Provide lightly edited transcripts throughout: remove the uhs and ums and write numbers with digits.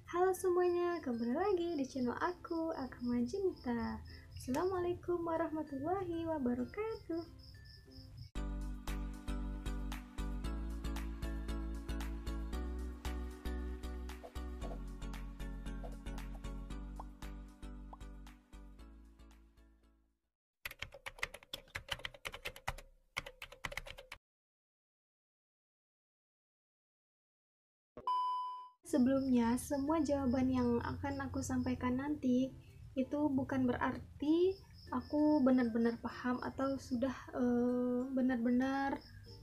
Halo semuanya, kembali lagi di channel aku, Akama Jinta. Assalamualaikum warahmatullahi wabarakatuh. Sebelumnya, semua jawaban yang akan aku sampaikan nanti itu bukan berarti aku benar-benar paham atau sudah benar-benar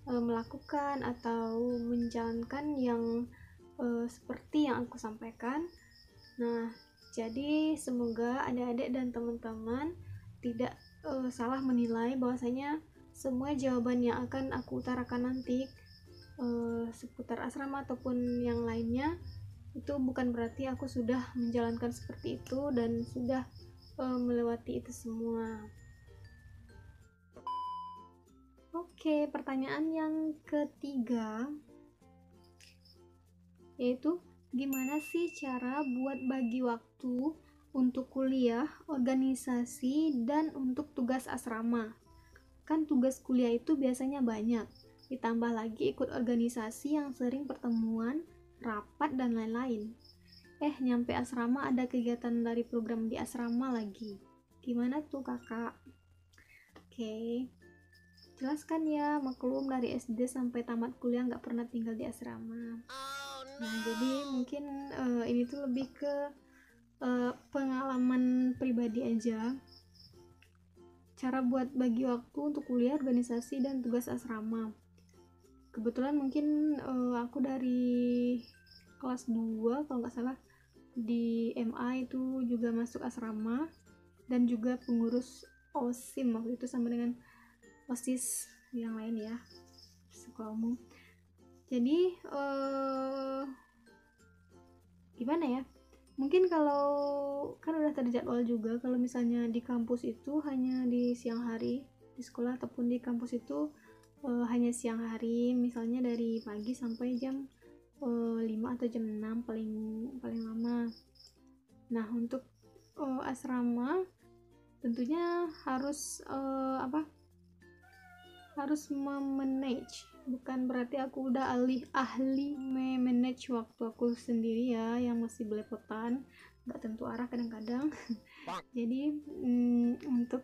melakukan atau menjalankan yang seperti yang aku sampaikan. Nah, jadi semoga adik-adik dan teman-teman tidak salah menilai bahwasanya semua jawaban yang akan aku utarakan nanti seputar asrama ataupun yang lainnya itu bukan berarti aku sudah menjalankan seperti itu dan sudah melewati itu semua. Oke, pertanyaan yang ketiga yaitu gimana sih cara buat bagi waktu untuk kuliah, organisasi, dan untuk tugas asrama? Kan tugas kuliah itu biasanya banyak, ditambah lagi ikut organisasi yang sering pertemuan, rapat, dan lain-lain. Nyampe asrama ada kegiatan dari program di asrama lagi. Gimana tuh kakak? Oke, jelaskan ya, maklum dari SD sampai tamat kuliah nggak pernah tinggal di asrama. Nah, jadi mungkin ini tuh lebih ke pengalaman pribadi aja. Cara buat bagi waktu untuk kuliah, organisasi, dan tugas asrama. Kebetulan mungkin aku dari kelas 2 kalau nggak salah di MA itu juga masuk asrama dan juga pengurus OSIM waktu itu sama dengan OSIS yang lain ya, sekolah umum. Jadi gimana ya, mungkin kalau kan udah terjadwal juga kalau misalnya di kampus itu hanya di siang hari, di sekolah ataupun di kampus itu hanya siang hari, misalnya dari pagi sampai jam 5 atau jam 6 paling lama. Nah, untuk asrama tentunya harus memanage, bukan berarti aku udah ahli memanage waktu aku sendiri ya, yang masih belepotan, nggak tentu arah kadang-kadang. Jadi untuk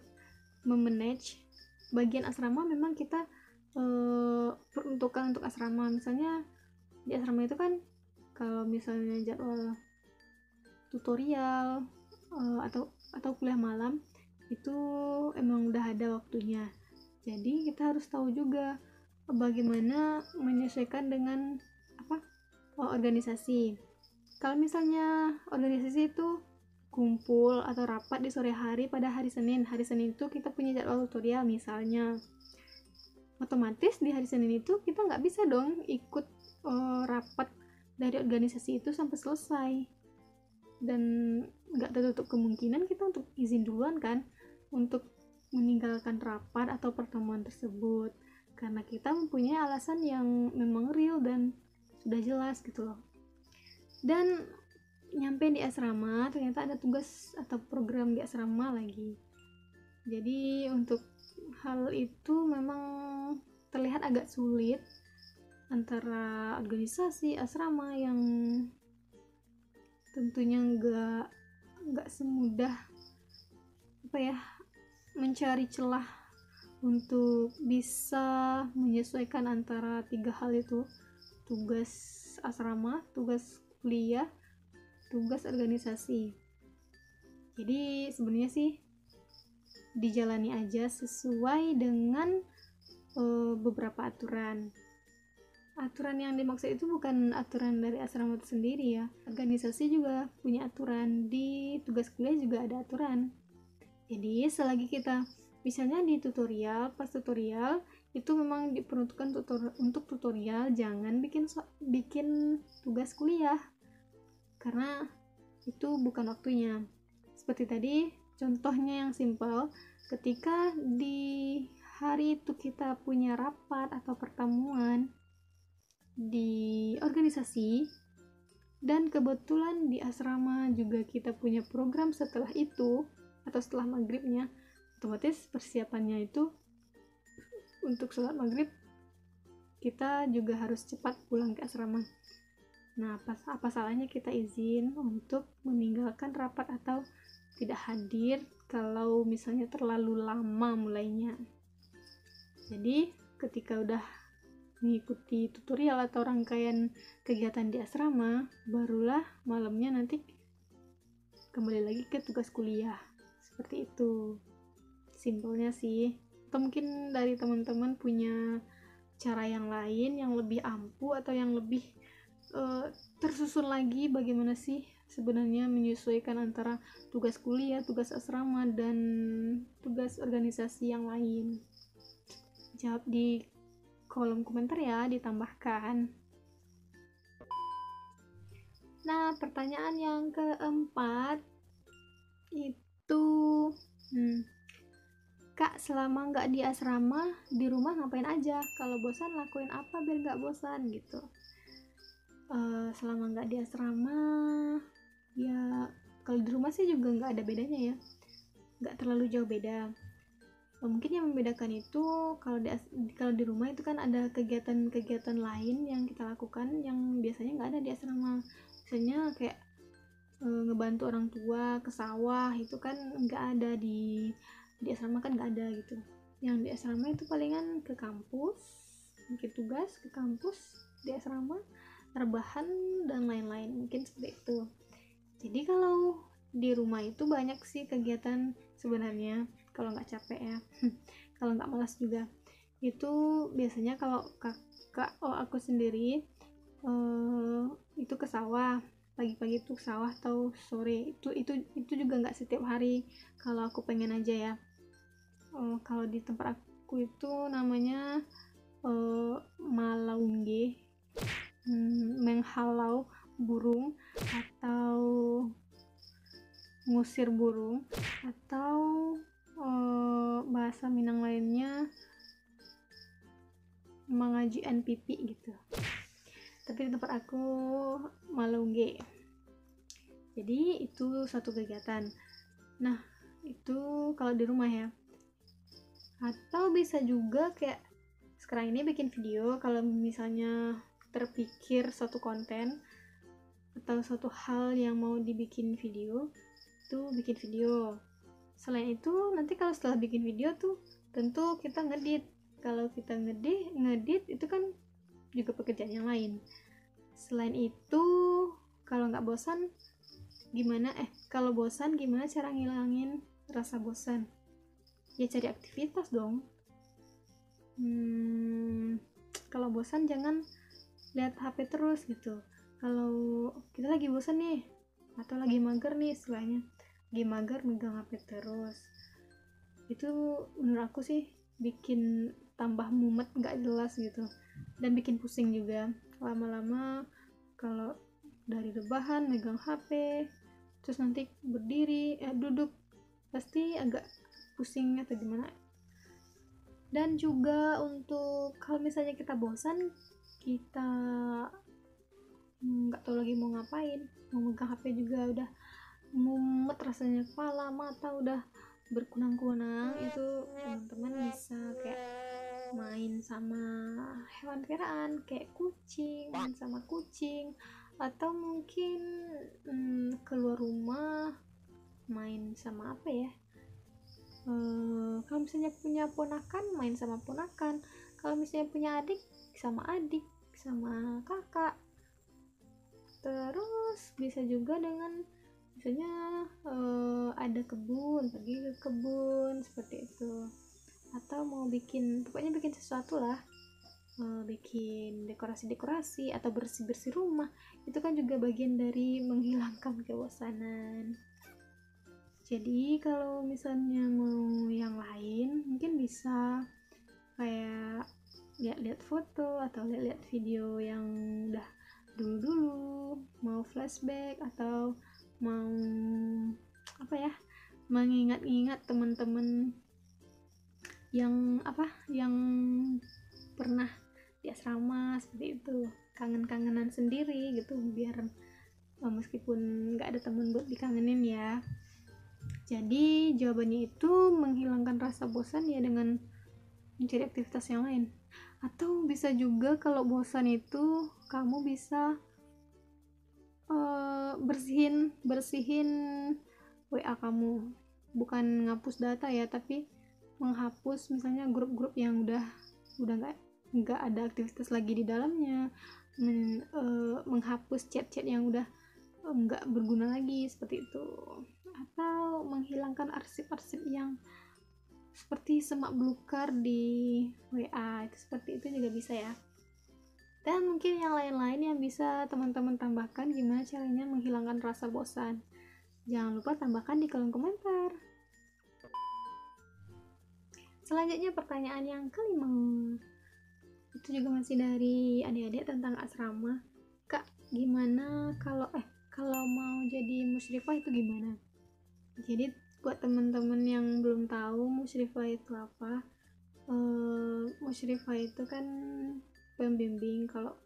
memanage bagian asrama memang kita peruntukan untuk asrama. Misalnya di asrama itu kan kalau misalnya jadwal tutorial atau kuliah malam itu emang udah ada waktunya. Jadi kita harus tahu juga bagaimana menyesuaikan dengan organisasi. Kalau misalnya organisasi itu kumpul atau rapat di sore hari pada hari Senin itu kita punya jadwal tutorial misalnya, otomatis di hari Senin itu kita nggak bisa dong ikut rapat dari organisasi itu sampai selesai, dan nggak tertutup kemungkinan kita untuk izin duluan kan untuk meninggalkan rapat atau pertemuan tersebut karena kita mempunyai alasan yang memang real dan sudah jelas gitu loh. Dan nyampe di asrama ternyata ada tugas atau program di asrama lagi. Jadi untuk hal itu memang terlihat agak sulit antara organisasi asrama yang tentunya nggak semudah mencari celah untuk bisa menyesuaikan antara tiga hal itu, tugas asrama, tugas kuliah, tugas organisasi. Jadi sebenarnya sih dijalani aja sesuai dengan beberapa aturan yang dimaksud itu bukan aturan dari asrama itu sendiri ya, organisasi juga punya aturan, di tugas kuliah juga ada aturan. Jadi selagi kita misalnya di tutorial, pas tutorial itu memang diperuntukkan untuk tutorial, jangan bikin tugas kuliah karena itu bukan waktunya. Seperti tadi contohnya yang simpel, ketika di hari itu kita punya rapat atau pertemuan di organisasi, Dan kebetulan di asrama juga kita punya program setelah itu atau setelah maghribnya, otomatis persiapannya itu untuk sholat maghrib kita juga harus cepat pulang ke asrama. Nah, apa salahnya kita izin untuk meninggalkan rapat atau tidak hadir kalau misalnya terlalu lama mulainya. Jadi ketika udah mengikuti tutorial atau rangkaian kegiatan di asrama, barulah malamnya nanti kembali lagi ke tugas kuliah. Seperti itu simpelnya sih. Atau mungkin dari teman-teman punya cara yang lain yang lebih ampuh atau yang lebih tersusun lagi bagaimana sih sebenarnya menyesuaikan antara tugas kuliah, tugas asrama, dan tugas organisasi yang lain. Jawab di kolom komentar ya, ditambahkan. Nah, pertanyaan yang keempat itu, Kak, selama nggak di asrama, di rumah ngapain aja? Kalau bosan lakuin apa biar nggak bosan gitu? Selama nggak di asrama, ya kalau di rumah sih juga nggak ada bedanya ya, nggak terlalu jauh beda. Mungkin yang membedakan itu kalau di rumah itu kan ada kegiatan-kegiatan lain yang kita lakukan yang biasanya nggak ada di asrama. Misalnya kayak ngebantu orang tua ke sawah, itu kan nggak ada di asrama, kan nggak ada gitu. Yang di asrama itu palingan ke kampus, bikin tugas ke kampus di asrama, rebahan dan lain-lain, mungkin seperti itu. Jadi kalau di rumah itu banyak sih kegiatan sebenarnya, kalau nggak capek ya. Kalau nggak malas juga. Itu biasanya kalau kakak aku sendiri itu ke sawah, pagi-pagi tuh sawah atau sore. Itu juga nggak setiap hari, kalau aku pengen aja ya. Kalau di tempat aku itu namanya malaungge, menghalau burung atau ngusir burung, atau bahasa Minang lainnya mengaji NPP gitu. Tapi di tempat aku malaungge. Jadi itu satu kegiatan. Nah, itu kalau di rumah ya. Atau bisa juga kayak sekarang ini bikin video, kalau misalnya terpikir suatu konten atau suatu hal yang mau dibikin video, tuh bikin video. Selain itu nanti kalau setelah bikin video tuh tentu kita ngedit. Kalau kita ngedit itu kan juga pekerjaan yang lain. Selain itu, kalau nggak bosan gimana kalau bosan gimana cara ngilangin rasa bosan? Ya cari aktivitas dong. Kalau bosan jangan lihat HP terus gitu. Kalau kita lagi bosan nih atau lagi mager nih, istilahnya lagi mager megang HP terus, itu menurut aku sih bikin tambah mumet, nggak jelas gitu, dan bikin pusing juga lama-lama. Kalau dari rebahan megang HP terus nanti berdiri duduk, pasti agak pusing atau gimana. Dan juga untuk kalau misalnya kita bosan, kita nggak tahu lagi mau ngapain, mau megang HP juga udah mumet rasanya, kepala mata udah berkunang-kunang, itu teman-teman bisa kayak main sama hewan peliharaan kayak kucing, main sama kucing, atau mungkin keluar rumah main sama apa ya, kalau misalnya punya ponakan main sama ponakan, kalau misalnya punya adik sama kakak. Terus bisa juga dengan misalnya ada kebun, pergi ke kebun seperti itu, atau mau pokoknya bikin sesuatu lah, bikin dekorasi atau bersih rumah, itu kan juga bagian dari menghilangkan kebosanan. Jadi kalau misalnya mau yang lain, mungkin bisa kayak lihat-lihat foto atau lihat-lihat video yang udah dulu, mau flashback atau mau mengingat-ingat teman-teman yang pernah di asrama, seperti itu, kangen-kangenan sendiri gitu, biar meskipun nggak ada teman buat dikangenin ya. Jadi jawabannya itu menghilangkan rasa bosan ya dengan mencari aktivitas yang lain. Atau bisa juga kalau bosan itu kamu bisa bersihin WA kamu, bukan ngapus data ya, tapi menghapus misalnya grup-grup yang udah nggak ada aktivitas lagi di dalamnya, menghapus chat-chat yang udah nggak berguna lagi seperti itu, atau menghilangkan arsip-arsip yang seperti semak belukar di WA, itu seperti itu juga bisa ya. Dan mungkin yang lain-lain yang bisa teman-teman tambahkan gimana caranya menghilangkan rasa bosan. Jangan lupa tambahkan di kolom komentar. Selanjutnya pertanyaan yang kelima. Itu juga masih dari adik-adik tentang asrama. Kak, gimana kalau mau jadi musyrifah itu gimana? Jadi buat teman-teman yang belum tahu musyrifah itu apa, musyrifah itu kan pembimbing. Kalau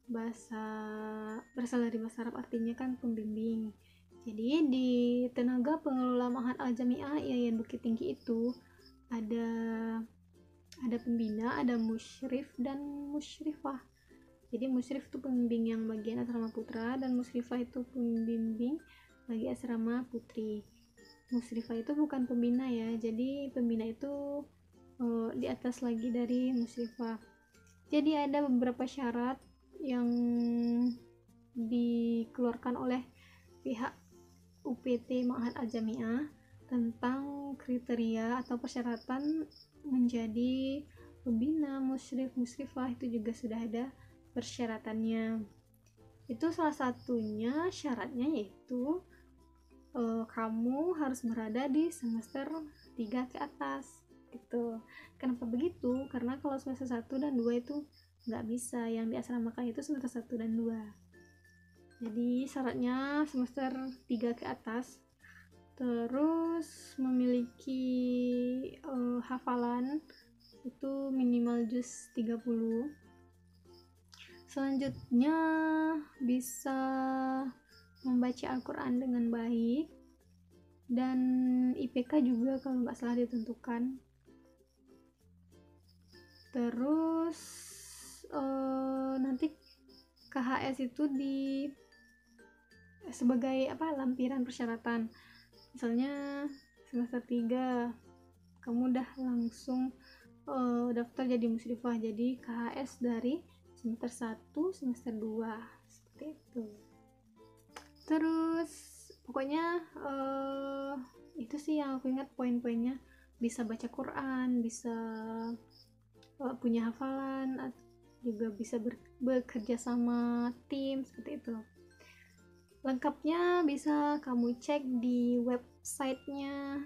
berasal dari bahasa Arab artinya kan pembimbing. Jadi di tenaga pengelola Ma'had Al-Jami'ah Yayan Bukit Tinggi itu ada pembina, ada musyrif dan musyrifah. Jadi musyrif itu pembimbing yang bagian asrama putra, dan musyrifah itu pembimbing bagi asrama putri. Musyrifah itu bukan pembina ya, jadi pembina itu di atas lagi dari musyrifah. Jadi ada beberapa syarat yang dikeluarkan oleh pihak UPT Ma'had Al-Jami'ah tentang kriteria atau persyaratan menjadi pembina, musyrif, musyrifah, itu juga sudah ada persyaratannya. Itu salah satunya syaratnya yaitu kamu harus berada di semester 3 ke atas gitu. Kenapa begitu? Karena kalau semester 1 dan 2 itu nggak bisa, yang diasramakan itu semester 1 dan 2. Jadi syaratnya semester 3 ke atas, terus memiliki hafalan itu minimal juz 30. Selanjutnya bisa membaca Al-Quran dengan baik, dan IPK juga kalau nggak salah ditentukan. Terus nanti KHS itu sebagai lampiran persyaratan. Misalnya semester 3 kamu udah langsung daftar jadi musyrifah, jadi KHS dari semester 1, semester 2 seperti itu. Terus pokoknya itu sih yang aku ingat poin-poinnya. Bisa baca Quran, bisa punya hafalan, juga bisa bekerja sama tim seperti itu. Lengkapnya bisa kamu cek di websitenya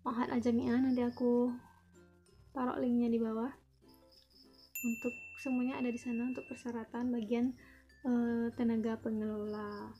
Ma'had Al-Jami'ah, nanti aku taruh linknya di bawah. Untuk semuanya ada di sana untuk persyaratan bagian tenaga pengelola.